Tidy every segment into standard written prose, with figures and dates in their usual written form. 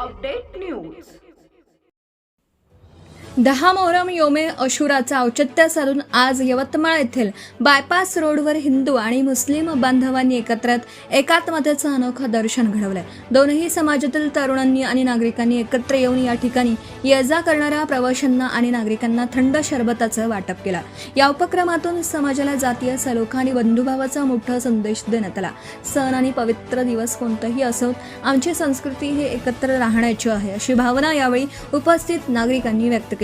Update news. 10 Muharram योमे अशुराचा औचित्य साधून आज यवतमाळ येथील बायपास रोडवर हिंदू आणि मुस्लिम बांधवांनी एकत्रित एकात्मतेचं अनोखं दर्शन घडवलंय। दोनही समाजातील तरुणांनी आणि नागरिकांनी एकत्र येऊन या ठिकाणी ये-जा करणाऱ्या प्रवाशांना आणि नागरिकांना थंड सरबताचं वाटप केलं। या उपक्रमातून समाजाला जातीय सलोखा आणि बंधुभावाचा मोठा संदेश देण्यात आला। सण आणि पवित्र दिवस कोणताही असो, आमची संस्कृती हे एकत्र राहण्याची आहे, अशी भावना यावेळी उपस्थित नागरिकांनी व्यक्त केली।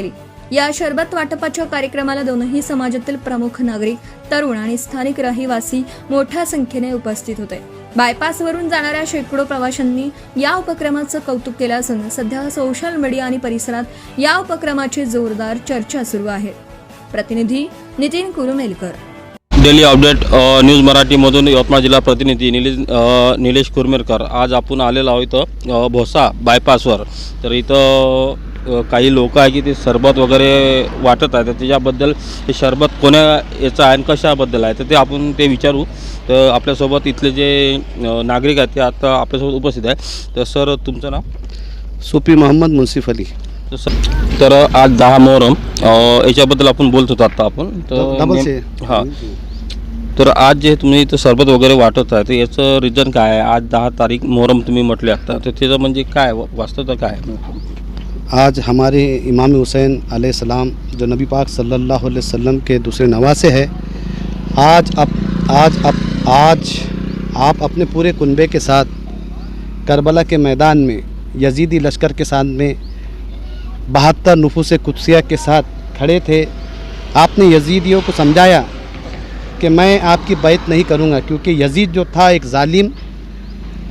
या शरबत वाटपाच्या कार्यक्रमाला दोनही समाजातील प्रमुख नागरिक, तरुण आणि स्थानिक रहिवासी मोठ्या संख्येने उपस्थित होते। बायपासवरून जाणाऱ्या शेकडो प्रवाशांनी या उपक्रमाचं कौतुक केलं असून सध्या सोशल मीडिया आणि परिसरात या उपक्रमाची जोरदार चर्चा सुरू आहे। प्रतिनिधी नितीन कुरुमेलकर, डेली अपडेट न्यूज मराठीमधून यवतमाळ जिल्हा प्रतिनिधी निलेश कुरमेरकर। आज आपण आलेलो आहोत भोसा बायपासवर। तर इथं काही लोक आहे की ते सरबत वगैरे वाटत आहेत, त्याच्याबद्दल हे सरबत कोण्या याचं आहे आणि कशाबद्दल आहे तर ते आपण ते विचारू। तर आपल्यासोबत इथले जे नागरिक आहेत ते आता आपल्यासोबत उपस्थित आहे। तर सर, तुमचं नाव? सोफी मोहम्मद मुन्सिफ अली। तर आज 10 मोहरम याच्याबद्दल आपण बोलत होतो आता आपण। तर हां, तर आज जे तुम्ही इथं सरबत वगैरे वाटत आहे तर याचं रिझन काय आहे? आज 10 तारीख मोहरम तुम्ही म्हटले आता, तर त्याचं म्हणजे काय वास्तवता काय आहे? आज हमारे इमाम हुसैन अलैहिस्सलाम जो नबी पाक सल्लल्लाहु अलैहि वसल्लम के दूसरे नवासे हैं, आज आप अपने पूरे कुनबे के साथ करबला के मैदान में यजीदी लश्कर के साथ में 72 नुफूस कुदसिया के साथ खड़े थे। आपने यजीदियों को समझाया कि मैं आपकी बैत नहीं करूँगा, क्योंकि यजीद जो था एक जालिम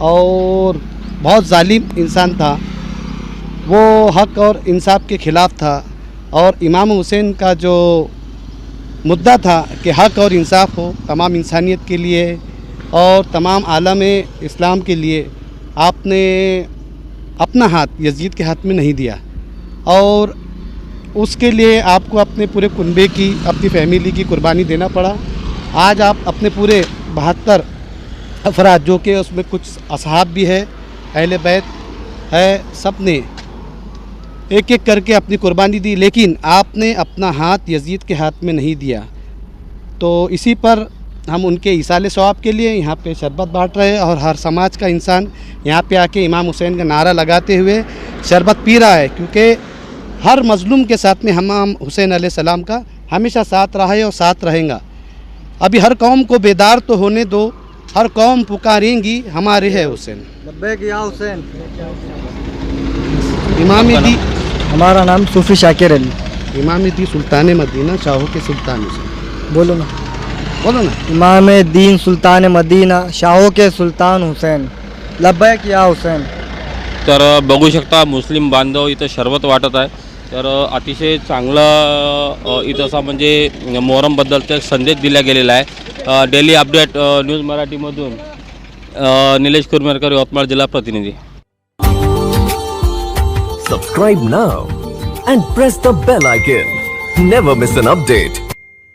और बहुत जालिम इंसान था, वो हक और इंसाफ के ख़िलाफ़ था। और इमाम हुसैन का जो मुद्दा था कि हक और इंसाफ हो तमाम इंसानियत के लिए और तमाम आलम इस्लाम के लिए, आपने अपना हाथ यजीद के हाथ में नहीं दिया और उसके लिए आपको अपने पूरे कुनबे की, अपनी फैमिली की कुर्बानी देना पड़ा। आज आप अपने पूरे 72 अफराद, जो कि उसमें कुछ असहाब भी है, अहले बैत है, सब ने एक एक करके अपनी कुर्बानी दी, लेकिन आपने अपना हाथ यजीद के हाथ में नहीं दिया। तो इसी पर हम उनके इसाले सवाब के लिए यहाँ पे शरबत बांट रहे हैं और हर समाज का इंसान यहाँ पे आके इमाम हुसैन का नारा लगाते हुए शरबत पी रहा है, क्योंकि हर मजलूम के साथ में इमाम हुसैन अलैहिस्सलाम का हमेशा साथ रहा है और साथ रहेगा। अभी हर कौम को बेदार तो होने दो, हर कौम पुकारेंगी हमारे है हुसैन। लब्बैक या हुसैन। इमाम दी, हमारा नाम सूफी शाकिर अली। इमाम दी सुल्तान मदीना, शाहों के सुल्तान हुसैन। बोलो ना, बोलो ना। इमाम दीन सुल्तान मदीना, शाहों के सुल्तान हुसैन। लब्बैक या हुसैन। तर बघू शकता मुस्लिम बांधव इथं शरबत वाटत आहे। तर अतिशय चांगलं इथं असा म्हणजे मोहरमबद्दल ते संदेश दिला गेलेला आहे। डेली अपडेट न्यूज मराठीमधून निलेश कुरमेरकर, यवतमाळ जिल्हा प्रतिनिधी। Subscribe now and press the bell icon. Never miss an update.